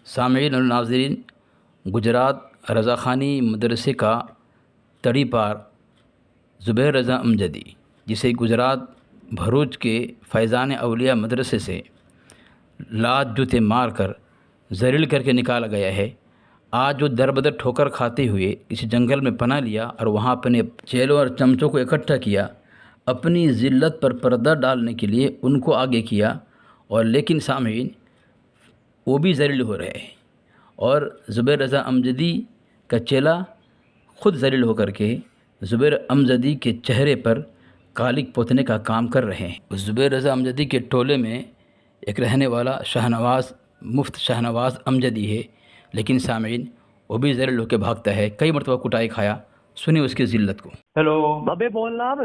सामीन और नाज़रीन, गुजरात रज़ाख़ानी मदरसे का तड़ी पार ज़ुबैर रज़ा अमजदी, जिसे गुजरात भरूच के फैज़ान अवलिया मदरसे से लात जूते मार कर ज़लील करके निकाला गया है, आज वो दर-बदर ठोकर खाते हुए किसी जंगल में पनाह लिया और वहाँ अपने चेलों और चमचों को इकट्ठा किया, अपनी ज़िल्लत पर पर्दा डालने के लिए उनको आगे किया। और लेकिन सामीन, वो भी ज़लील हो रहे हैं और ज़ुबैर रज़ा अमजदी का चेला ख़ुद ज़लील होकर के ज़ुबैर अमजदी के चेहरे पर कालिक पोतने का काम कर रहे हैं। ज़ुबैर रज़ा अमजदी के टोले में एक रहने वाला शाहनवाज़ मुफ्त शाहनवाज़ अमजदी है, लेकिन सामीन वो भी ज़लील होकर भागता है। कई मरतबा कुटाई खाया। सुनिए उसकी ज़िल्लत को। हेलो अबे बोलना अब।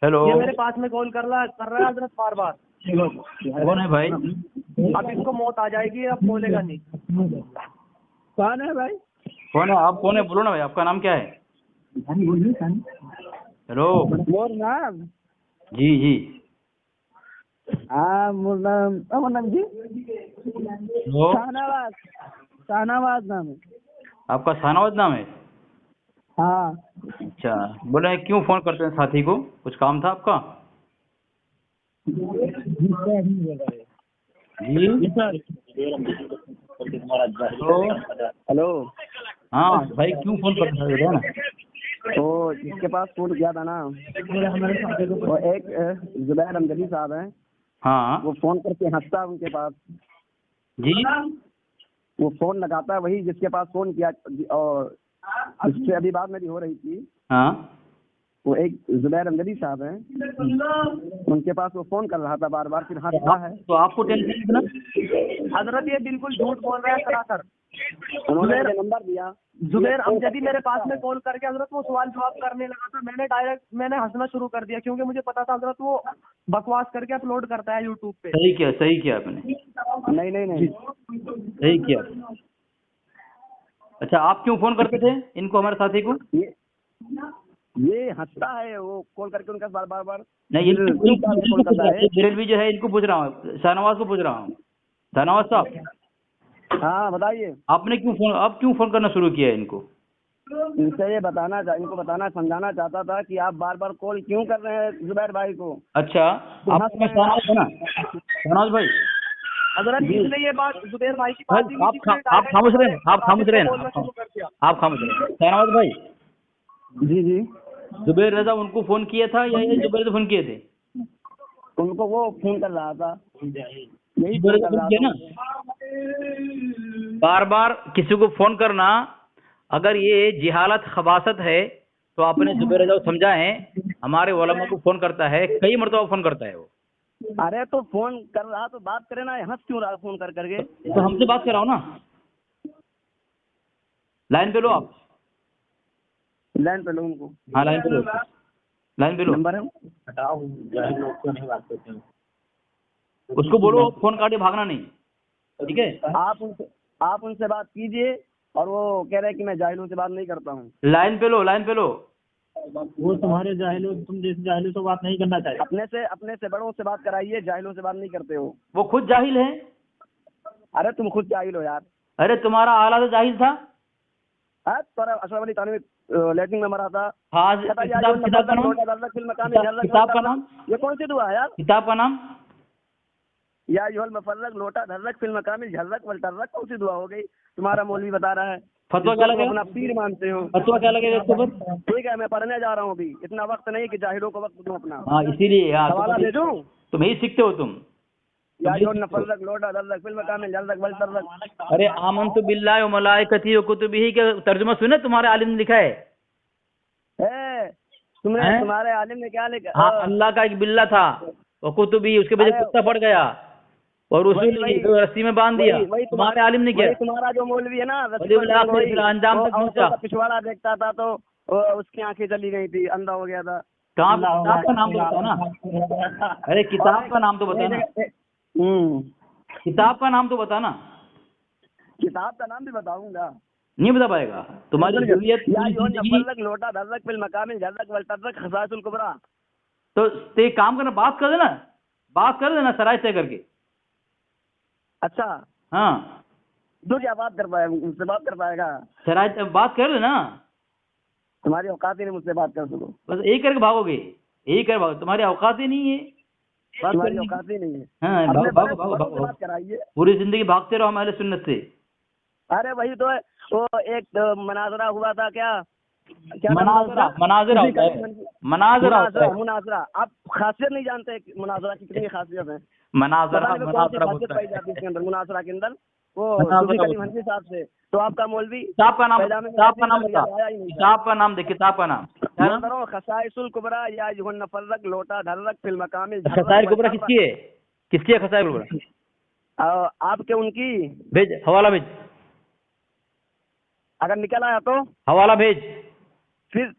हेलो, ये मेरे पास में कॉल कर रहा है हजरत बार बार। कौन है भाई? अब इसको मौत आ जाएगी, अब बोलेगा नहीं। कौन है भाई? कौन है आप? कौन है? बोलो ना भाई, आपका नाम क्या है? हेलो मोर नाम? जी जी। हाँ मोर नाम जी हेलो, शाहनवाज नाम है। आपका शाहनवाज नाम है? हाँ अच्छा, बोले क्यों फ़ोन करते हैं साथी को? कुछ काम था आपका? जी। हेलो। हाँ भाई, क्यों फ़ोन करते हैं बताओ ना। तो जिसके पास फोन किया था ना, वो एक जुबैर अमजदी साहब हैं। हाँ वो फोन करके हंसता है उनके पास। जी। वो फोन लगाता है वही जिसके पास फोन किया, और जिससे अभी बात मेरी हो रही थी, हाँ वो एक जुबैर अमजदी साहब हैं। उनके पास वो फोन कर रहा था बार बार, फिर हंसता है। तो आपको टेंशन है ना? हजरत ये बिल्कुल झूठ बोल रहा है सरासर। उन्होंने मुझे नंबर दिया। जुबैर अमजदी मेरे पास में कॉल करके हजरत वो सवाल जवाब करने लगा था। मैंने हंसना शुरू कर दिया, क्योंकि मुझे पता था हजरत वो बकवास करके अपलोड करता है यूट्यूब पे। सही किया आपने। नहीं नहीं नहीं, सही किया। अच्छा, आप क्यों फ़ोन करते थे इनको, हमारे साथी को? ये हंसता है, वो कॉल करके उनका बार बार बार नहीं, कॉल करता है। भी जो है इनको पूछ रहा हूँ, शाहनवाज को पूछ रहा हूँ। शाहनवाज साहब, हाँ बताइए। आपने क्यों फ़ोन करना शुरू किया है इनको? इनसे इनको बताना समझाना चाहता था कि आप बार बार कॉल क्यों कर रहे हैं जुबैर भाई को। अच्छा, आपका नाम शाहनवाज है ना? शाहनवाज भाई, हजरत इसने ये बात जुबैर भाई की बात ही आप खामोश रहे, आप खामोश रहे ना, आप खामोश रहे। शाहनवाज भाई, जी जी। जुबैर रजा उनको फ़ोन किया था या ये जुबैर फ़ोन किए थे? उनको वो फोन कर रहा था, यही जुबैर फोन कर रहा किया था। ना? बार बार किसी को फ़ोन करना, अगर ये जिहालत खबासत है तो आपने जुबैर रजा को समझा है। हमारे उलमा को फ़ोन करता है, कई मरतबा फ़ोन करता है वो। अरे तो फोन कर रहा तो बात करे ना, हंस क्यों रहा फोन कर करके? तो हमसे बात कराओ ना। लाइन पे लो आप। लाइन पे लो उनको। हाँ, लाइन पे लो, लाइन पे लो। नंबर है। उसको बोलो फ़ोन काटे भागना नहीं, ठीक है? आप उनसे बात कीजिए, और वो कह रहे हैं कि मैं जाहिलों से बात नहीं करता हूँ। लाइन पे लो, लाइन पे लो। वो तुम्हारे जाहिलों, तुम जैसे जाहिलों से बात नहीं करना चाहिए। अपने से बड़ों से बात कराइए, जाहिलों से बात नहीं करते हो। वो खुद जाहिल है। अरे तुम खुद जाहिल हो यार। अरे तुम्हारा आला तो जाहिल था। तुम्हारा अशरफ अली थानवी लैट्रिन में मरा था। हाँ, किताब का नाम? ये कौन सी दुआ है यार? किताब का नाम? या युहल मफर्रक लोटा धर्रक फिल मकामिल झर्रक वल टर्रक, कौन सी दुआ हो गई? तुम्हारा मौलवी बता रहा है। फतवा क्या लगेगा? अपना पीर मानते हो। फतवा क्या लगेगा इसके ऊपर? ठीक है, मैं पढ़ने जा रहा हूँ अभी, इतना वक्त नहीं कि जाहिलों को वक्त दूं अपना। हाँ, इसीलिए हवाला दे दूं? तुम यही सीखते हो तुम। या युहल मफर्रक लोटा धर्रक फिल मकामिल झर्रक वल टर्रक। अरे आमन्तु बिल्लाहि व मलाइकतिही व कुतुबिही का तर्जुमा सुने, तुम्हारे आलिम ने लिखा है। तुमने तुम्हारे आलिम ने क्या लिखा? हाँ, अल्लाह का एक बिल्ला था, वो कुतुबी, उसके पीछे कुत्ता पड़ गया और उसने तो रस्सी में बांध दिया। तुम्हारे आलिम ने क्या? तुम्हारा जो मौलवी है ना, अंजाम तक पहुंचा। पिछवाड़ा देखता था तो उसकी आंखें चली गई थी, अंधा हो गया था। कहाँ? किताब का नाम तो बता ना। अरे किताब का नाम तो बता ना। किताब का नाम तो बता ना। किताब का नाम भी बताऊंगा। नहीं बता पाएगा? तुम्हारी लोटा धर्रक फिल मकामिल झर्रक वल टर्रक खसाइसुल कुबरा। तो एक काम करना, बात कर देना सराय से करके। अच्छा, हाँ तो क्या बात कर पाएगा, मुझसे बात कर पाएगा? शराइत बात कर लेना, तुम्हारी औकात ही नहीं मुझसे बात कर सको। बस यही करके भागोगे, यही कर भागो, तुम्हारी औकात ही नहीं है बात तुम्हारी करने की। औकात ही नहीं है। हाँ अपने भागो भागो बड़े भागो बड़ों से भागो, बात कराइए। पूरी जिंदगी भागते रहो हमारे सुन्नत से। अरे वही तो है, वो एक मनाजरा हुआ था, क्या क्या नाम मनाजरा था? मनाजरा उसी होता है, कलीमन की- मनाजरा होता है, मुनाजरा। आप खासियत नहीं जानते मुनाजरा की कितनी खासियत है। मनाजरा बताने में कौन सी मनाजरा खासियत होता पाई है। जाती है इसके अंदर, मुनाजरा के अंदर? वो मनाजरा सूफी होता कलीम है। हनफी साहब से। तो आपका मौलवी किताब का नाम, पैजामे में किताब का नाम ऐसी बता, आया ही नहीं था। किताब का नाम दे, किताब का नाम क्या नाम? खसाइसुल कुबरा या युहन नफरक लोटा ढर्रक फिल मकामिल खसाइर कुबरा किसकी है, किसकी है खसाइर कुबरा? आपके उनकी। भेज हवाला भेज, अगर निकल आया तो हवाला भेज। फिर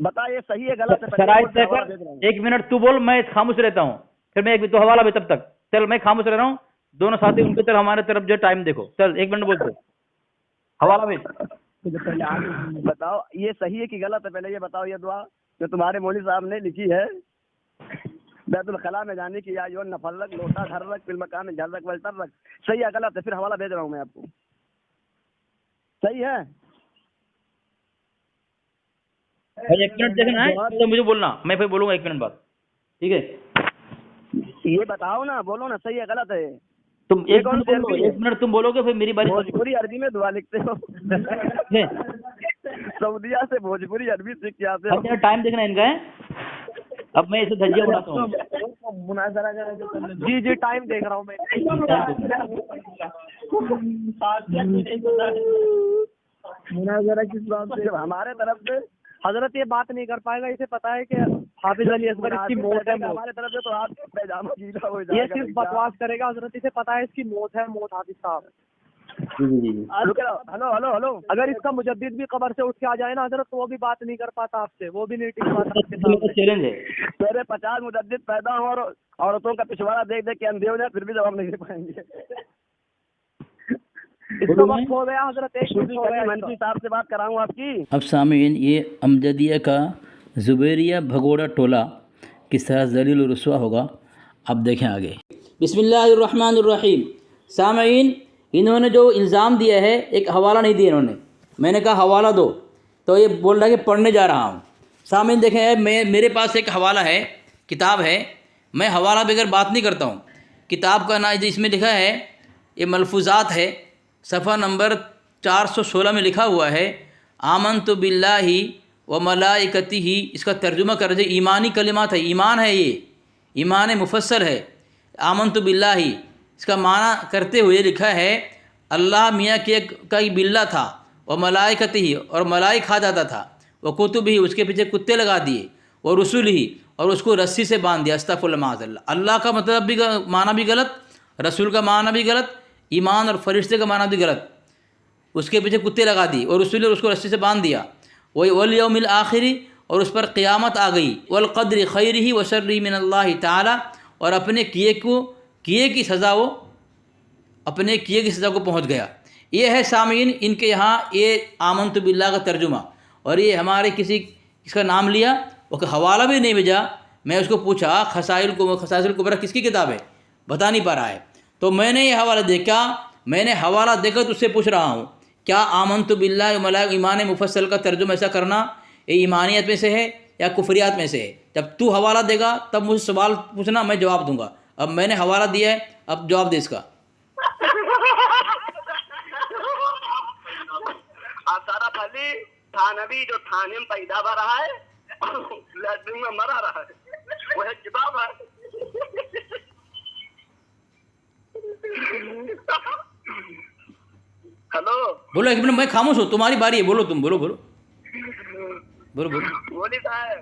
बताइए सही है गलत है, पहले शराइत बोल के हवाला देकर भेज रहा हूँ। 1 मिनट तू बोल, मैं खामोश रहता हूँ, फिर मैं एक तो हवाला भेज, तब तक चल मैं खामोश रह रहा हूँ। दोनों साथी उनकी तरफ हमारे तरफ जो टाइम देखो, चल 1 मिनट बोलते, हवाला भेज। पहले आप बताओ ये सही है कि गलत है, पहले ये बताओ। ये दुआ जो तुम्हारे मौलवी साहब ने लिखी है बैतुल खला में जाने की, या यो नफरक लोटा ढर्रक फिल मकान में झर्रक वल तररक, सही है गलत है? फिर हवाला भेज रहा हूँ मैं आपको। सही है? भाई 1 मिनट देखना है तो मुझे बोलना, मैं फिर बोलूंगा 1 मिनट बाद, ठीक है? ये बताओ ना, बोलो ना सही है गलत है? तुम ये 1 कौन मिनट सी बोलो, अरबी है? 1 मिनट तुम बोलोगे, फिर मेरी बारी। भोजपुरी अरबी में दुआ लिखते हो? है? सऊदिया से भोजपुरी अरबी सीख के आते भाई हो? मेरा टाइम देखना है इनका है, अब मैं इसे धज्जिया उड़ाता हूँ। मुनाजरा जी जी टाइम देख रहा हूँ मैं। मुनाजरा किस बात से? हमारे तरफ से हजरत ये बात नहीं कर पाएगा, इसे पता है कि हाफिज अली असगर इसकी मौत है। हमारे तरफ से तो आप पैजामा गीला हो जाएगा। ये सिर्फ बकवास करेगा, हजरत इसे पता है इसकी मौत है, मौत हाफिज साहब। हेलो हेलो हेलो, अगर इसका मुजद्दिद भी कब्र से उठ के आ जाए ना हजरत, तो वो भी बात नहीं कर पाता आपसे, वो भी नहीं टिक पाता आपके सामने। चैलेंज है, तेरे 50 मुजद्दिद पैदा हो और औरतों का पिछवाड़ा देख देख के अंधे हो जाए, फिर भी जवाब नहीं दे पाएंगे। इसका वक्त हो गया हजरत, एक मिनट हो गया। मंत्री साहब से बात कराऊं आपकी। अब सामीन, ये अमजदिया का ज़ुबैरिया भगोड़ा टोला किस तरह ज़लील और रुस्वा होगा, अब देखें आगे। बिस्मिल्लाहिर्रहमानिर्रहीम। सामीन, इन्होंने जो इल्ज़ाम दिया है, एक हवाला नहीं दिया इन्होंने, मैंने कहा हवाला दो, तो ये बोल रहा है कि पढ़ने जा रहा हूँ। सामीन देखें, मेरे पास एक हवाला है, किताब है, मैं हवाला बगैर बात नहीं करता हूँ। किताब का नाम इसमें लिखा है, ये मलफूज़ात है, सफ़ा नंबर 416 में लिखा हुआ है, आमनतु बिल्लाहि व मलाइकतिही। इसका तर्जुमा कर दे, ईमानी कलिमात है, ईमान है, ये ईमान मुफस्सल है। आमनतु बिल्लाहि इसका माना करते हुए लिखा है, अल्लाह मियाँ के का एक बिल्ला था, व मलाइकतिही और मलाइक खा जाता था, व कुतुबिही उसके पीछे कुत्ते लगा दिए, व रसूलिही और उसको रस्सी से बांध दिया। अस्तग़फिरुल्लाह माज़अल्लाह। अल्लाह का मतलब भी माना भी गलत, रसूल का माना भी गलत, ईमान और फरिश्ते का माना भी गलत, उसके पीछे कुत्ते लगा दी, और रसूल उसको रस्सी से बांध दिया। वही वल यौमिल आखिरी और उस पर क़यामत आ गई। वल क़द्रि खैरिही व शर्रिही मिनल्लाहि ताला और अपने किए की सज़ा, वो अपने किए की सज़ा को पहुँच गया। ये है सामीन इनके यहाँ ये आमनतु बिल्लाह का तर्जुमा। और ये हमारे किसी इसका नाम लिया, वो हवाला भी नहीं भेजा। मैं उसको पूछा खसाइल कुबरा किसकी किताब है, बता नहीं पा रहा है। तो मैंने ये हवाला देखा, मैंने हवाला देखा तो उससे पूछ रहा हूँ, क्या आमनतु बिल्लाह व मलाइका ईमान मुफस्सल का तर्जुमा ऐसा करना ये ईमानियत में से है या कुफरियात में से है? जब तू हवाला देगा तब मुझे सवाल पूछना, मैं जवाब दूंगा। अब मैंने हवाला दिया है, अब जवाब दे इसका। अशरफ अली थानवी जो थाने में पैदा हो रहा है और लैट्रिन में मरा रहा है, वह किताब है। हेलो बोलो, 1 मिनट मैं खामोश हूँ, तुम्हारी बारी है, बोलो तुम, बोलो बोलो बोलो बोलो। मौलवी साहब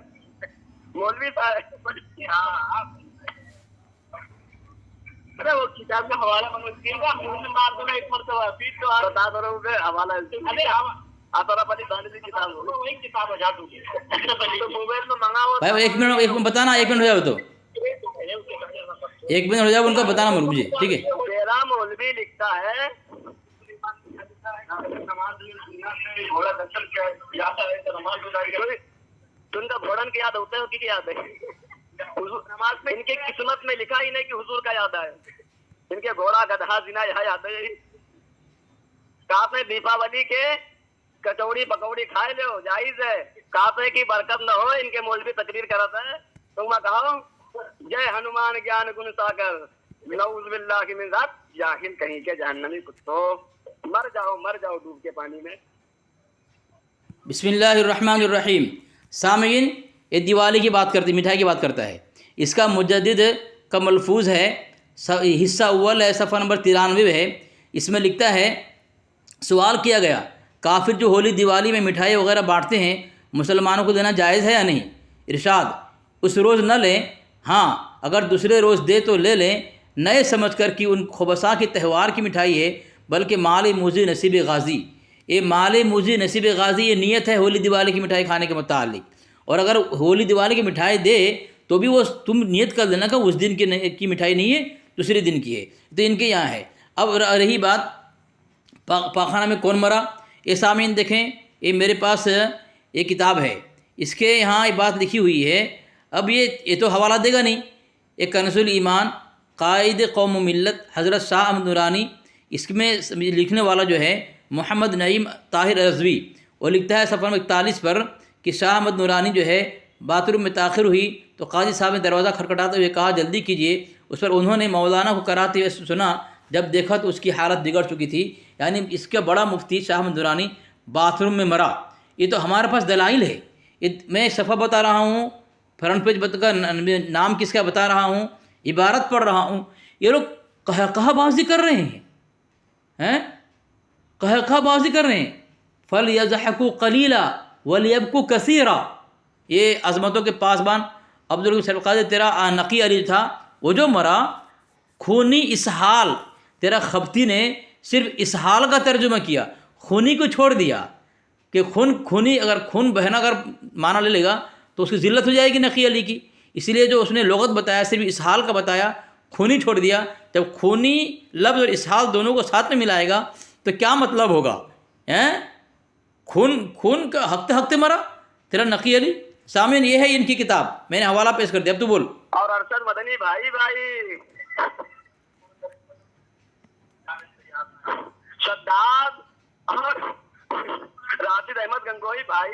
अरे वो किताब का हवाला मंगवा मुझे मार दो एक मरतबा, फिर तो बता दो रहे हवाला। अरे अशरफ अली थानवी किताब हो, वही किताब हटा दूंगी तो मोबाइल में मंगाओ भाई 1 मिनट बताना, 1 मिनट हो जाओ तो 1 मिनट हो जाओ उनका बताना मुझे, ठीक है? तेरा मौलवी लिखता है तुमका घोड़न की याद होता है कि याद है? नमाज में इनके किस्मत में लिखा ही नहीं कि हुजूर का याद है। इनके घोड़ा गधा जिना यहाँ आते ही काफे दीपावली के कचौड़ी पकौड़ी खाए लो जायज है, काफे की बरकत न हो इनके मौलवी तकरीर करता है। तो मैं कहा जय हनुमान ज्ञान गुण सागर नऊज़ बिल्लाह की मिजाज जाहिल कहीं के जहन्नमी कुत्तों, मर जाओ डूब के पानी में। बिस्मिल्लाहिर्रहमानिर्रहीम। सामीन, ये दिवाली की बात करती, मिठाई की बात करता है। इसका मुजद्दिद का मलफूज है, हिस्सा अव्वल है, सफ़ा नंबर 93 है। इसमें लिखता है, सवाल किया गया काफिर जो होली दिवाली में मिठाई वगैरह बांटते हैं मुसलमानों को देना जायज़ है या नहीं। इरशाद, उस रोज़ न लें, हाँ अगर दूसरे रोज़ दे तो ले लें, नए समझ कर कि उन खुबसा के त्यौहार की मिठाई है, बल्कि माल मूजी नसीब गाजी। ये माल मूजी नसीब गाजी ये नीयत है होली दिवाली की मिठाई खाने के मुतालिक। और अगर होली दिवाली की मिठाई दे तो भी वो तुम नियत कर देना कि उस दिन की मिठाई नहीं है, दूसरे दिन की है। तो इनके यहाँ है। अब रही बात पाखाना में कौन मरा, ये सामीन देखें, ये मेरे पास एक किताब है, इसके यहाँ ये बात लिखी हुई है। अब ये तो हवाला देगा नहीं। एक कनज़ुल ईमान कायद कौम मिल्लत हज़रत शाह अहमद नूरानी, इसमें लिखने वाला जो है मोहम्मद नईम ताहिर रज़वी, वो लिखता है सफ़र 41 पर कि शाह अहमद नूरानी जो है बाथरूम में ताख़िर हुई तो काजी साहब ने दरवाज़ा खटखटाते हुए कहा जल्दी कीजिए। उस पर उन्होंने मौलाना को कराते हुए सुना, जब देखा तो उसकी हालत बिगड़ चुकी थी। यानी इसका बड़ा मुफ्ती शाह अहमद नूरानी बाथरूम में मरा। ये तो हमारे पास दलाइल है। ये मैं सफ़ा बता रहा हूँ, फ्रंट पेज बता नाम किसका बता रहा हूँ, इबारत पढ़ रहा हूँ। ये लोग कहाबाजी कर रहे हैं, कहाबाजी कर रहे हैं। फल यज़हकू कलीला वलियबकू कसीरा। ये अज़मतों के पासबान अब्दुल सरकाज़ तेरा नकी अली था, वो जो मरा खूनी इसहाल, तेरा खबती ने सिर्फ इसहाल का तर्जुमा किया, खूनी को छोड़ दिया कि खूनी अगर खून बहना अगर माना ले लेगा तो उसकी ज़िल्लत हो जाएगी नकी अली की। इसलिए जो उसने लुग़त बताया सिर्फ इसहाल का बताया, खूनी छोड़ दिया। जब खूनी लफ्ज़ और इसहाल दोनों को साथ में मिलाएगा तो क्या मतलब होगा, हैं? खून का हक़ते मरा तेरा नकी अली। सामीन, ये है इनकी किताब, मैंने हवाला पेश कर दिया, अब तू बोल। और अरशद मदनी भाई शद्दाद और राशिद अहमद गंगोई भाई,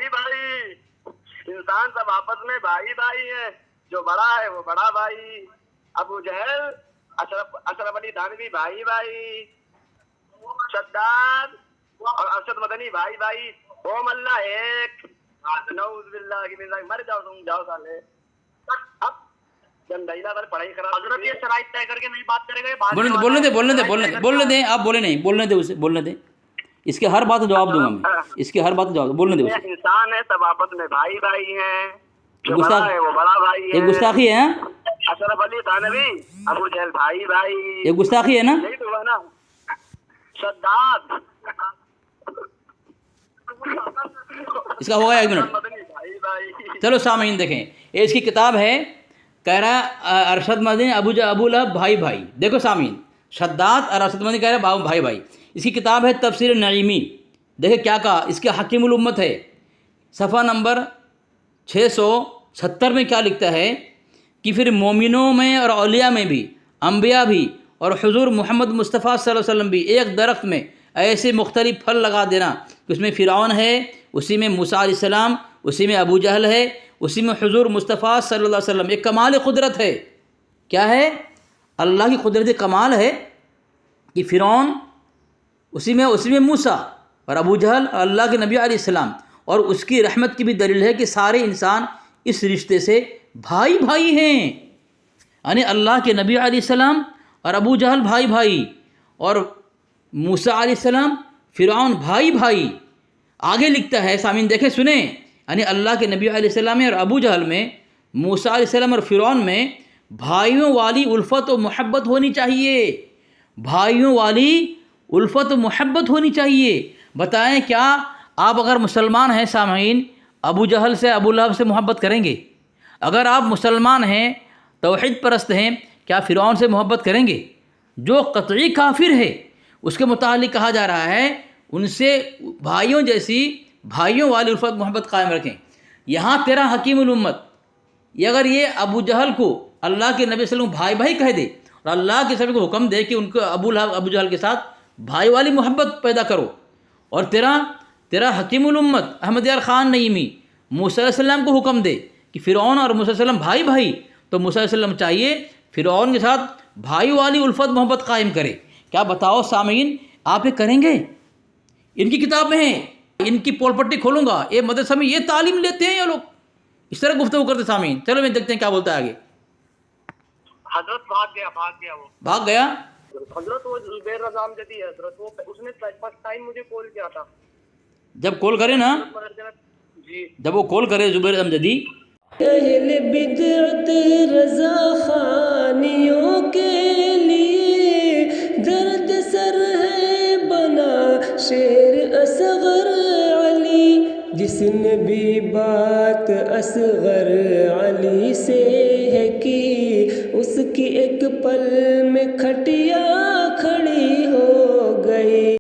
इंसान सब आपस में भाई हैं। जो बड़ा है वो बड़ा भाई, अबू जहल अशरफ अली थानवी भाई, शद्दाद और अरशद मदनी भाई, ओम अल्लाह एक, नऊज़ बिल्लाह की मिज़ाज, मर जाओ तुम, जाओ साले। अब गंदाइला पर पढ़ाई करा, हजरत ये शराइत तय करके नहीं बात करेगा। बोलने दे, आप बोले नहीं, बोलने दे उसे, बोलने दे। इसके हर बात का जवाब दूंगा मैं, इसके हर बात का जवाब, बोलने दे उसे। इंसान है, सब आपस में भाई हैं। जो बड़ा है वो बड़ा भाई है। ये गुस्ताखी है, अशरफ अली थानवी अबू जहल भाई, ये गुस्ताखी है ना? यही तो हुआ ना। शद्दाद इसका होगा 1 मिनट। चलो सामीन देखें, ये इसकी किताब है, कह रहा अरशद मदनी अबू लहब भाई। देखो सामीन, शद्दाद और अरशद मदनी कह रहे भाई। इसकी किताब है तफसीर नईमी। देखे क्या कहा, इसके हकीमुल उम्मत है, सफ़ा नंबर 670 में क्या लिखता है कि फिर मोमिनों में और औलिया में भी, अम्बिया भी और हुजूर मोहम्मद मुस्तफ़ा सल्लल्लाहु अलैहि वसल्लम भी एक दरख्त में ऐसे मुख्तलिफ फल लगा देना कि उसमें फ़िरौन है, उसी में मूसा अलैहिस्सलाम, उसी में अबू जहल है, उसी में हुजूर मुस्तफ़ा सल्लल्लाहु अलैहि वसल्लम। एक कमाल कुदरत है। क्या है? अल्लाह की कुदरत कमाल है कि फ़िरौन उसी में मूसा और अबू जहल अल्लाह के नबी अलैहिस्सलाम। और उसकी रहमत की भी दलील है कि सारे इंसान इस रिश्ते से भाई हैं। यानी अल्लाह के नबी अलैहिस्सलाम और अबू जहल भाई और मूसा अलैहिस्सलाम फ़िरौन भाई। आगे लिखता है, सामीन देखें सुने, यानी अल्लाह के नबी अलैहिस्सलाम में और अबू जहल में, मूसा अलैहिस्सलाम और फ़िरौन में भाइयों वाली उल्फत और मोहब्बत होनी चाहिए। भाइयों वाली उल्फत और मोहब्बत होनी चाहिए। बताएं क्या आप अगर मुसलमान हैं सामीन, अबू जहल से अबू लहब से मोहब्बत करेंगे? अगर आप मुसलमान हैं, तौहीद परस्त हैं, क्या फ़िरौन से मोहब्बत करेंगे? जो कतई काफिर है उसके मुतालिक कहा जा रहा है उनसे भाइयों जैसी, भाइयों वाली उल्फत मोहब्बत कायम रखें। यहाँ तेरा हकीमुल उम्मत, ये अगर ये अबू जहल को अल्लाह के नबी सल्लल्लाहु अलैहि वसल्लम भाई कह दे और अल्लाह के सभी को हुक्म दे कि उनको अबू जहल के साथ भाई वाली मोहब्बत पैदा करो। और तेरा हकीमुल उम्मत अहमद यार ख़ान नईमी मूसा अलैहिस्सलाम को हुक्म दे कि फ़िरौन और मूसा अलैहिस्सलाम भाई, तो मूसा अलैहिस्सलाम चाहिए फ़िरौन के साथ भाई वाली उल्फत मोहब्बत कायम करे। क्या बताओ सामीन, आप ये करेंगे? इनकी किताब में है, इनकी पोलपट्टी खोलूँगा, ये मदरसा में ये तालीम लेते हैं ये लोग, इस तरह गुफ्तगू करते सामीन। चलो मैं देखते हैं क्या बोलता है आगे। हजरत भाग गया वो। भाग गया? हजरत वो जुबैर रज़ा अमजदी है हजरत, वो उसने फर्स्ट टाइम मुझे कॉल किया था। जब कॉल करे ना, जी जब वो कॉल करे जुबैर अमजदी, अहले बिदअत रज़ा खानियों के लिए दर्द सर है बना शेर असगर अली। जिसने भी बात असगर अली से है की, उसकी एक पल में खट